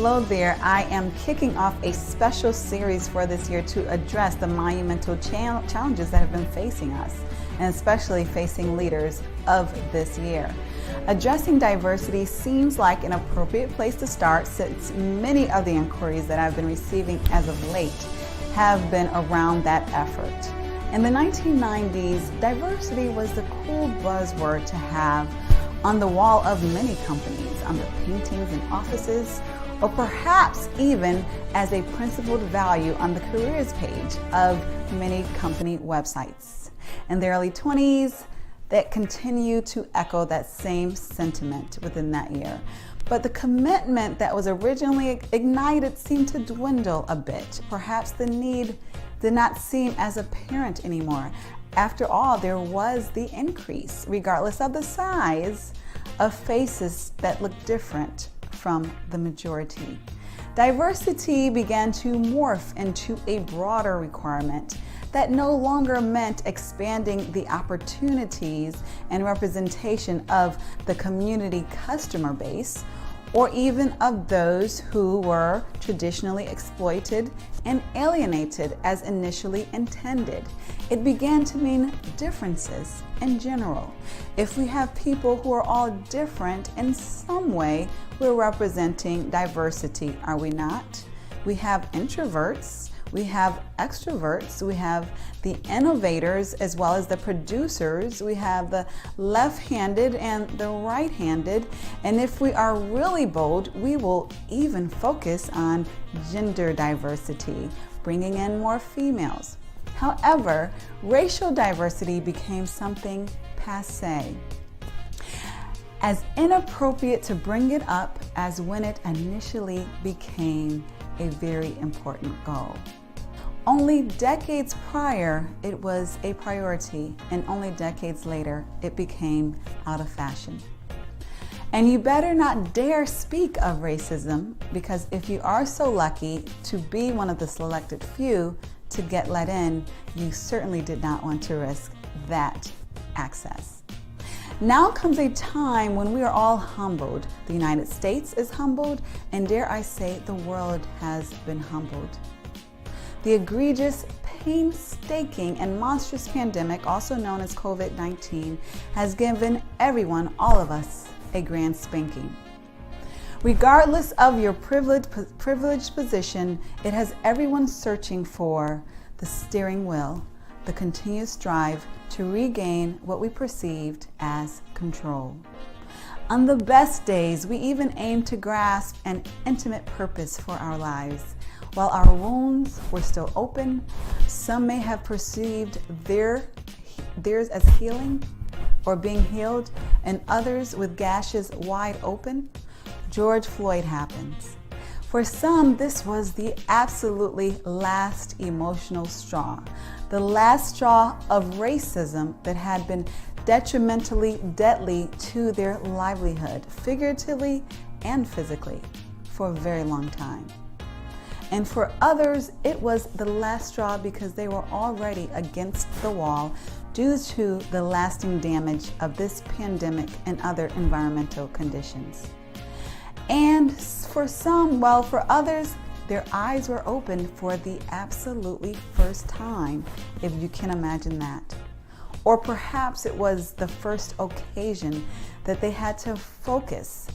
Hello there. I am kicking off a special series for this year to address the monumental challenges that have been facing us, and especially facing leaders of this year. Addressing diversity seems like an appropriate place to start, since many of the inquiries that I've been receiving as of late have been around that effort. In the 1990s, diversity was the cool buzzword to have on the wall of many companies, on the paintings in offices, or perhaps even as a principled value on the careers page of many company websites. In the early 20s, that continue to echo that same sentiment within that year. But the commitment that was originally ignited seemed to dwindle a bit. Perhaps the need did not seem as apparent anymore. After all, there was the increase, regardless of the size, of faces that looked different from the majority. Diversity began to morph into a broader requirement that no longer meant expanding the opportunities and representation of the community customer base, or even of those who were traditionally exploited and alienated as initially intended. It began to mean differences in general. If we have people who are all different in some way, we're representing diversity, are we not? We have introverts, we have extroverts, we have the innovators as well as the producers, we have the left-handed and the right-handed, and if we are really bold, we will even focus on gender diversity, bringing in more females. However, racial diversity became something passé, as inappropriate to bring it up as when it initially became a very important goal. Only decades prior, it was a priority, and only decades later, it became out of fashion. And you better not dare speak of racism, because if you are so lucky to be one of the selected few to get let in, you certainly did not want to risk that access. Now comes a time when we are all humbled. The United States is humbled, and dare I say, the world has been humbled. The egregious, painstaking, and monstrous pandemic, also known as COVID-19, has given everyone, all of us, a grand spanking. Regardless of your privileged position, it has everyone searching for the steering wheel, the continuous drive to regain what we perceived as control. On the best days, we even aim to grasp an intimate purpose for our lives. While our wounds were still open, some may have perceived theirs as healing or being healed, and others with gashes wide open. George Floyd happens. For some, this was the absolutely last emotional straw, the last straw of racism that had been detrimentally deadly to their livelihood, figuratively and physically, for a very long time. And for others, it was the last straw because they were already against the wall due to the lasting damage of this pandemic and other environmental conditions. And for some, well, for others, their eyes were opened for the absolutely first time, if you can imagine that. Or perhaps it was the first occasion that they had to focus,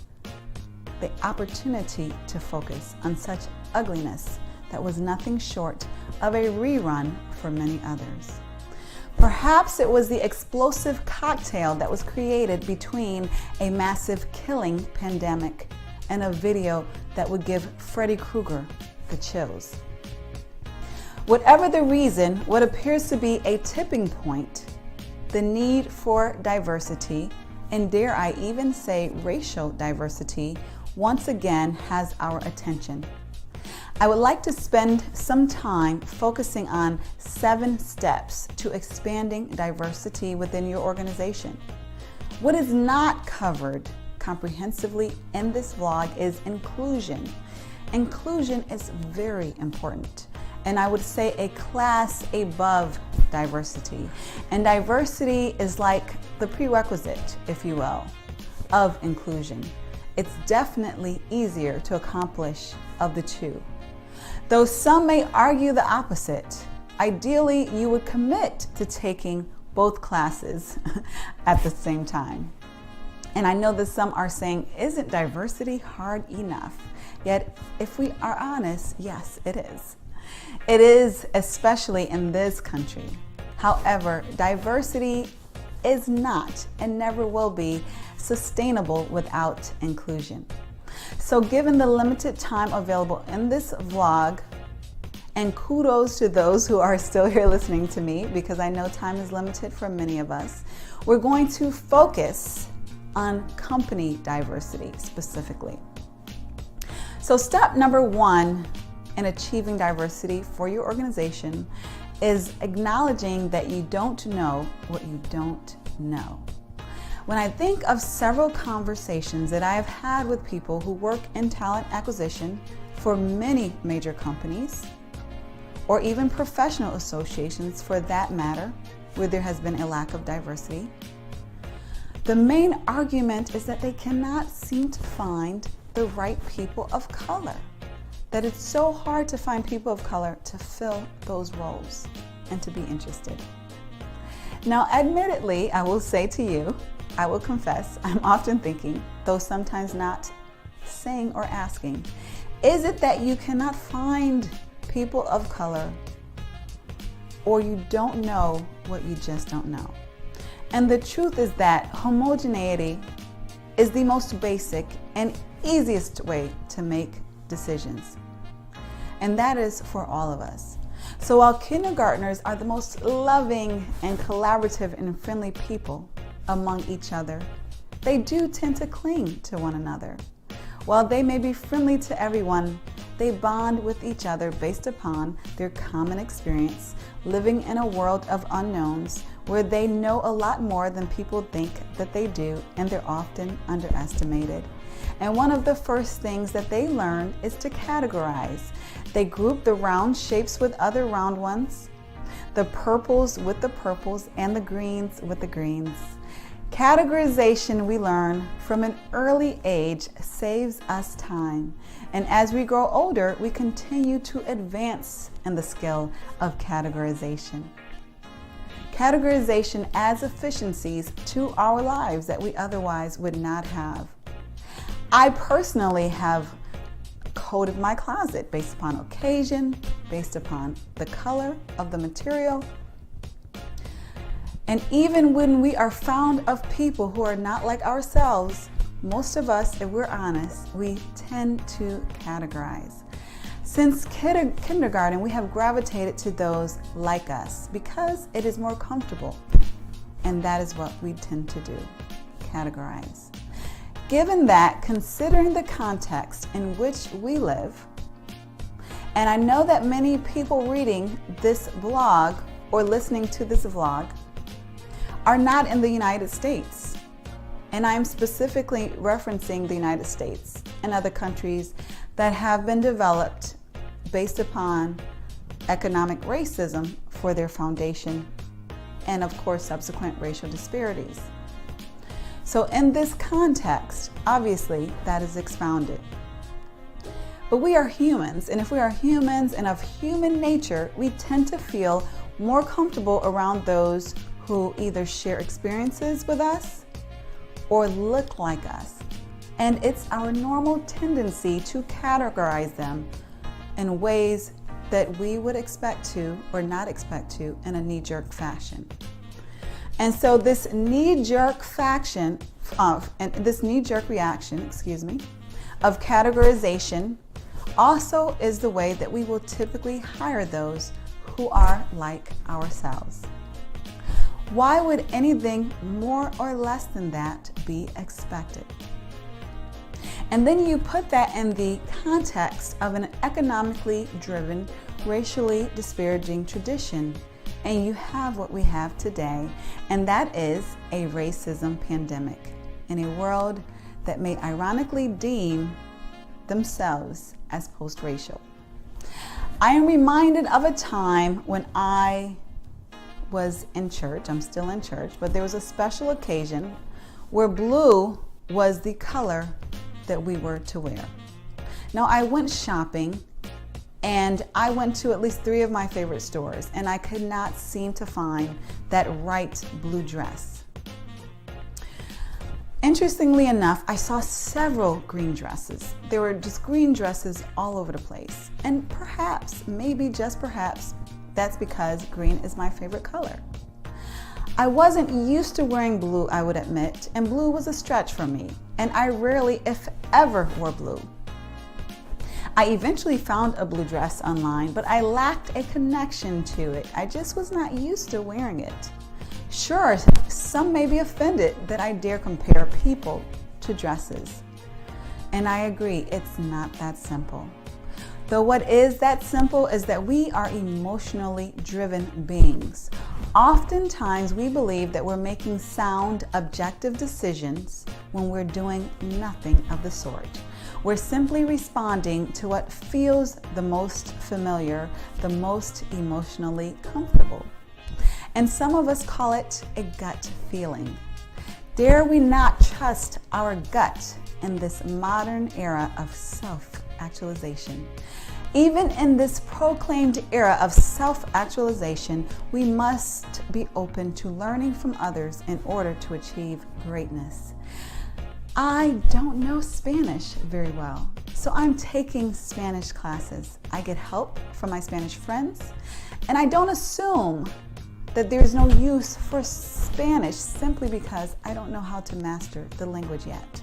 the opportunity to focus on such ugliness that was nothing short of a rerun for many others. Perhaps it was the explosive cocktail that was created between a massive killing pandemic and a video that would give Freddy Krueger the chills. Whatever the reason, what appears to be a tipping point, the need for diversity, and dare I even say racial diversity, once again has our attention. I would like to spend some time focusing on 7 steps to expanding diversity within your organization. What is not covered comprehensively in this vlog is inclusion. Inclusion is very important, and I would say a class above diversity. And diversity is like the prerequisite, if you will, of inclusion. it's definitely easier to accomplish of the two. Though some may argue the opposite, ideally you would commit to taking both classes at the same time. And I know that some are saying, isn't diversity hard enough? Yet, if we are honest, yes, it is. It is, especially in this country. However, diversity is not and never will be sustainable without inclusion. So given the limited time available in this vlog, and kudos to those who are still here listening to me, because I know time is limited for many of us, we're going to focus on company diversity specifically. So step number one in achieving diversity for your organization is acknowledging that you don't know what you don't know. When I think of several conversations that I have had with people who work in talent acquisition for many major companies, or even professional associations for that matter, where there has been a lack of diversity, the main argument is that they cannot seem to find the right people of color. That it's so hard to find people of color to fill those roles and to be interested. Now, admittedly, I will say to you, I will confess, I'm often thinking, though sometimes not saying or asking, is it that you cannot find people of color, or you don't know what you just don't know? And the truth is that homogeneity is the most basic and easiest way to make decisions. And that is for all of us. So while kindergartners are the most loving and collaborative and friendly people among each other, they do tend to cling to one another. While they may be friendly to everyone, they bond with each other based upon their common experience living in a world of unknowns where they know a lot more than people think that they do, and they're often underestimated. And one of the first things that they learn is to categorize. They group the round shapes with other round ones, the purples with the purples, and the greens with the greens. Categorization, we learn from an early age, saves us time. And as we grow older, we continue to advance in the skill of categorization. Categorization adds efficiencies to our lives that we otherwise would not have. I personally have coded my closet based upon occasion, based upon the color of the material. And even when we are found of people who are not like ourselves, most of us, if we're honest, we tend to categorize. Since kindergarten, we have gravitated to those like us because it is more comfortable. And that is what we tend to do, categorize. Given that, considering the context in which we live, and I know that many people reading this blog or listening to this vlog are not in the United States. And I'm specifically referencing the United States and other countries that have been developed based upon economic racism for their foundation, and of course subsequent racial disparities. So in this context, obviously that is expounded. But we are humans, and if we are humans and of human nature, we tend to feel more comfortable around those who either share experiences with us or look like us. And it's our normal tendency to categorize them in ways that we would expect to or not expect to in a knee-jerk fashion. And so this knee-jerk reaction of categorization also is the way that we will typically hire those who are like ourselves. Why would anything more or less than that be expected? And then you put that in the context of an economically driven, racially disparaging tradition, and you have what we have today, and that is a racism pandemic in a world that may ironically deem themselves as post-racial. I am reminded of a time when I was in church. I'm still in church, but there was a special occasion where blue was the color that we were to wear. Now, I went shopping and I went to at least 3 of my favorite stores, and I could not seem to find that right blue dress. Interestingly enough, I saw several green dresses. There were just green dresses all over the place. And perhaps, maybe just perhaps, that's because green is my favorite color. I wasn't used to wearing blue, I would admit, and blue was a stretch for me, and I rarely, if ever, wore blue. I eventually found a blue dress online, but I lacked a connection to it. I just was not used to wearing it. Sure, some may be offended that I dare compare people to dresses. And I agree, it's not that simple. Though what is that simple is that we are emotionally driven beings. Oftentimes we believe that we're making sound, objective decisions when we're doing nothing of the sort. We're simply responding to what feels the most familiar, the most emotionally comfortable. And some of us call it a gut feeling. Dare we not trust our gut in this modern era of self-actualization? Even in this proclaimed era of self-actualization, we must be open to learning from others in order to achieve greatness. I don't know Spanish very well, so I'm taking Spanish classes. I get help from my Spanish friends, and I don't assume that there's no use for Spanish simply because I don't know how to master the language yet.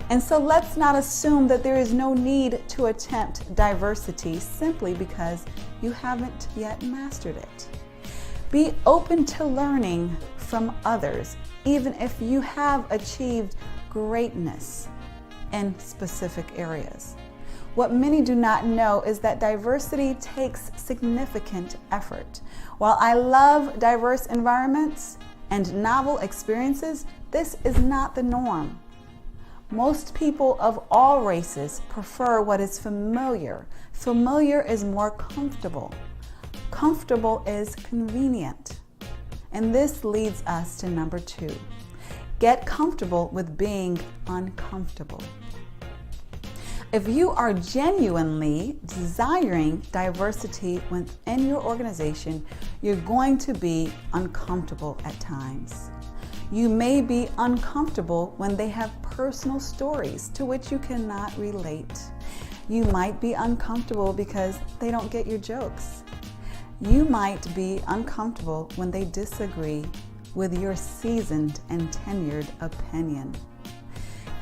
And so let's not assume that there is no need to attempt diversity simply because you haven't yet mastered it. Be open to learning from others, even if you have achieved greatness in specific areas. What many do not know is that diversity takes significant effort. While I love diverse environments and novel experiences, this is not the norm. Most people of all races prefer what is familiar. Familiar is more comfortable. Comfortable is convenient. And this leads us to number 2. Get comfortable with being uncomfortable. If you are genuinely desiring diversity within your organization, you're going to be uncomfortable at times. You may be uncomfortable when they have personal stories to which you cannot relate. You might be uncomfortable because they don't get your jokes. You might be uncomfortable when they disagree with your seasoned and tenured opinion.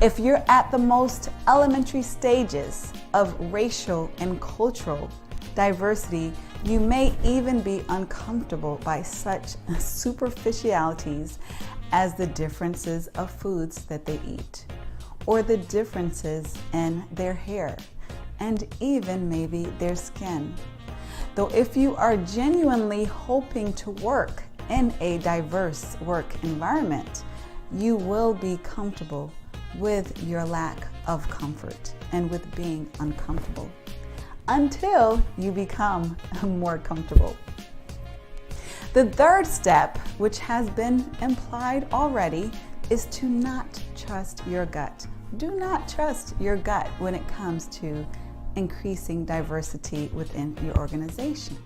If you're at the most elementary stages of racial and cultural diversity, you may even be uncomfortable by such superficialities as the differences of foods that they eat, or the differences in their hair, and even maybe their skin. Though if you are genuinely hoping to work in a diverse work environment, you will be comfortable with your lack of comfort and with being uncomfortable until you become more comfortable. The third step, which has been implied already, is to not trust your gut. Do not trust your gut when it comes to increasing diversity within your organization.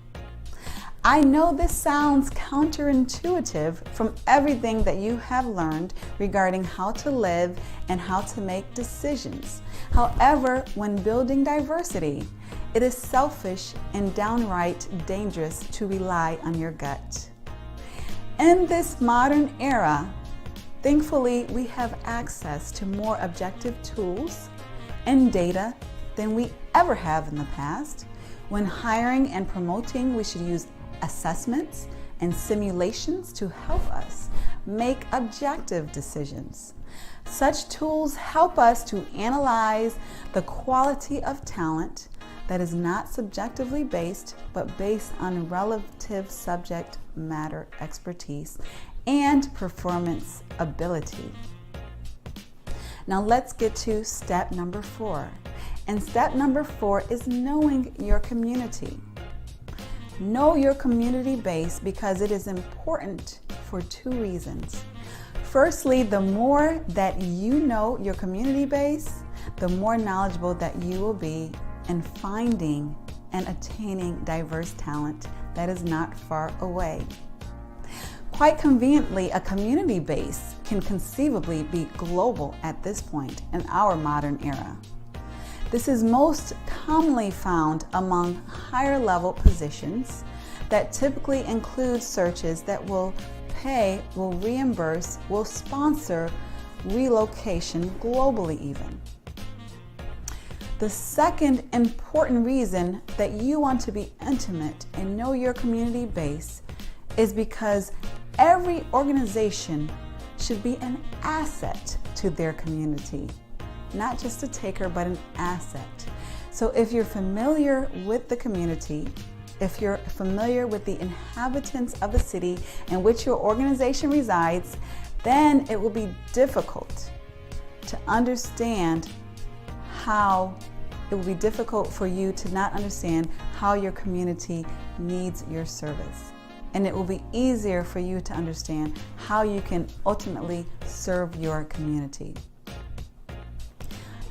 I know this sounds counterintuitive from everything that you have learned regarding how to live and how to make decisions. However, when building diversity, it is selfish and downright dangerous to rely on your gut. In this modern era, thankfully, we have access to more objective tools and data than we ever have in the past. When hiring and promoting, we should use assessments and simulations to help us make objective decisions. Such tools help us to analyze the quality of talent that is not subjectively based, but based on relative subject matter expertise and performance ability. Now let's get to step number 4. And step number 4 is knowing your community. Know your community base because it is important for 2 reasons. Firstly, the more that you know your community base, the more knowledgeable that you will be in finding and attaining diverse talent that is not far away. Quite conveniently, a community base can conceivably be global at this point in our modern era. This is most commonly found among higher level positions that typically include searches that will pay, will reimburse, will sponsor relocation globally even. The second important reason that you want to be intimate and know your community base is because every organization should be an asset to their community. Not just a taker, but an asset. So if you're familiar with the community, if you're familiar with the inhabitants of the city in which your organization resides, then it will be difficult to understand it will be difficult for you to not understand how your community needs your service. And it will be easier for you to understand how you can ultimately serve your community.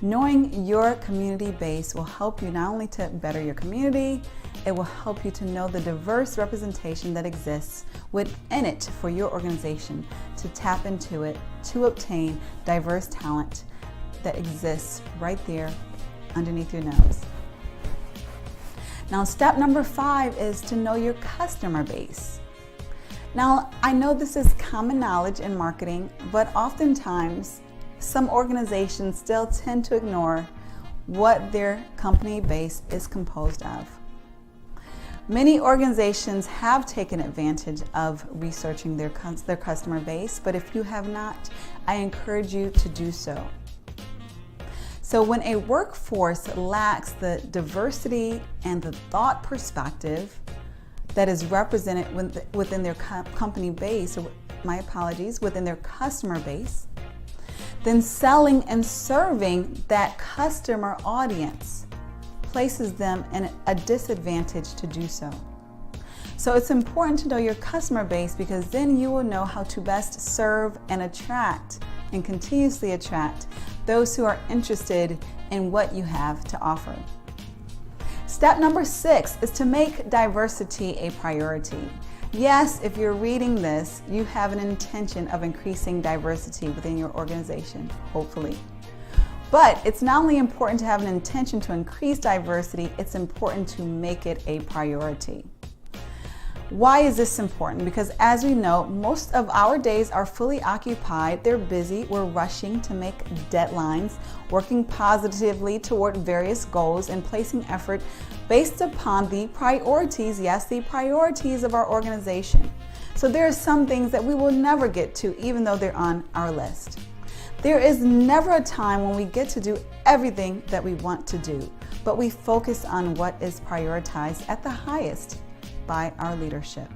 Knowing your community base will help you not only to better your community, it will help you to know the diverse representation that exists within it for your organization, to tap into it, to obtain diverse talent that exists right there underneath your nose. Now, step number 5 is to know your customer base. Now, I know this is common knowledge in marketing, but oftentimes some organizations still tend to ignore what their company base is composed of. Many organizations have taken advantage of researching their customer base, but if you have not, I encourage you to do so. So when a workforce lacks the diversity and the thought perspective that is represented within their company base, or within their customer base, then selling and serving that customer audience places them in a disadvantage to do so. So it's important to know your customer base, because then you will know how to best serve and attract and continuously attract those who are interested in what you have to offer. Step number 6 is to make diversity a priority. Yes, if you're reading this, you have an intention of increasing diversity within your organization, hopefully. But it's not only important to have an intention to increase diversity, it's important to make it a priority. Why is this important? Because as we know, most of our days are fully occupied. They're busy. We're rushing to make deadlines, working positively toward various goals, and placing effort based upon the priorities, yes, the priorities of our organization. So there are some things that we will never get to, even though they're on our list. There is never a time when we get to do everything that we want to do, but we focus on what is prioritized at the highest by our leadership.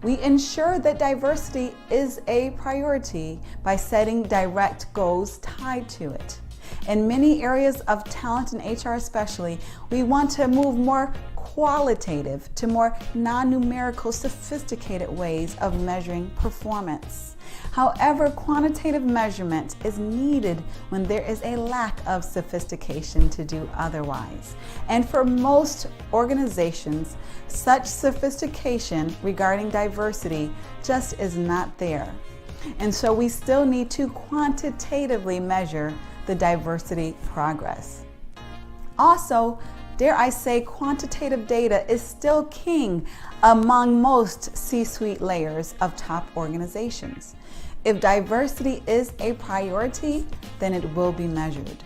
We ensure that diversity is a priority by setting direct goals tied to it. In many areas of talent and HR especially, we want to move more qualitative to more non-numerical, sophisticated ways of measuring performance. However, quantitative measurement is needed when there is a lack of sophistication to do otherwise. And for most organizations, such sophistication regarding diversity just is not there. And so we still need to quantitatively measure the diversity progress. Also, dare I say, quantitative data is still king among most C-suite layers of top organizations. If diversity is a priority, then it will be measured.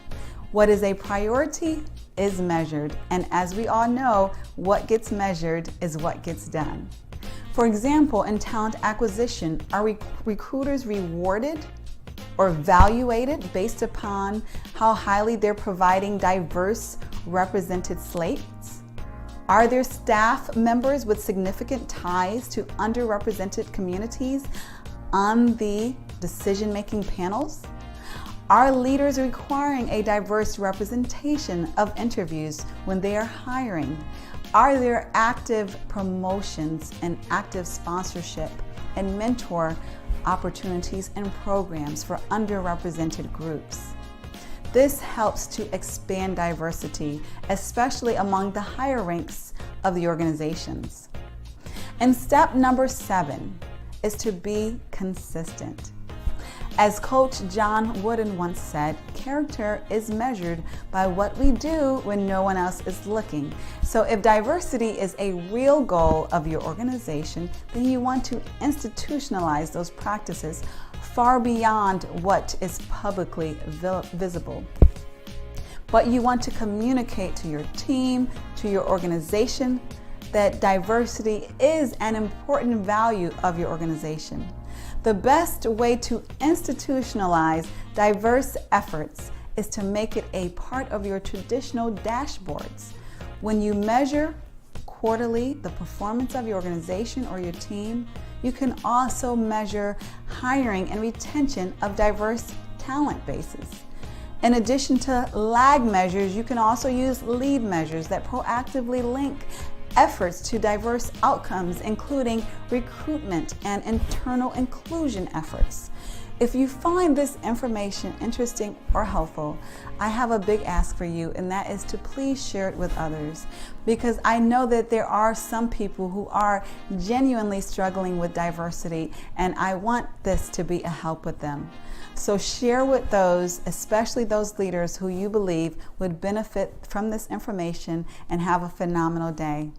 What is a priority is measured, and as we all know, what gets measured is what gets done. For example, in talent acquisition, are recruiters rewarded or evaluated based upon how highly they're providing diverse represented slates? Are there staff members with significant ties to underrepresented communities on the decision-making panels? Are leaders requiring a diverse representation of interviews when they are hiring? Are there active promotions and active sponsorship and mentor opportunities and programs for underrepresented groups? This helps to expand diversity, especially among the higher ranks of the organizations. And step number 7 is to be consistent. As Coach John Wooden once said, character is measured by what we do when no one else is looking. So if diversity is a real goal of your organization, then you want to institutionalize those practices far beyond what is publicly visible. But you want to communicate to your team, to your organization, that diversity is an important value of your organization. The best way to institutionalize diverse efforts is to make it a part of your traditional dashboards. When you measure quarterly the performance of your organization or your team, you can also measure hiring and retention of diverse talent bases. In addition to lag measures, you can also use lead measures that proactively link efforts to diverse outcomes, including recruitment and internal inclusion efforts. If you find this information interesting or helpful, I have a big ask for you, and that is to please share it with others, because I know that there are some people who are genuinely struggling with diversity, and I want this to be a help with them. So share with those, especially those leaders who you believe would benefit from this information, and have a phenomenal day.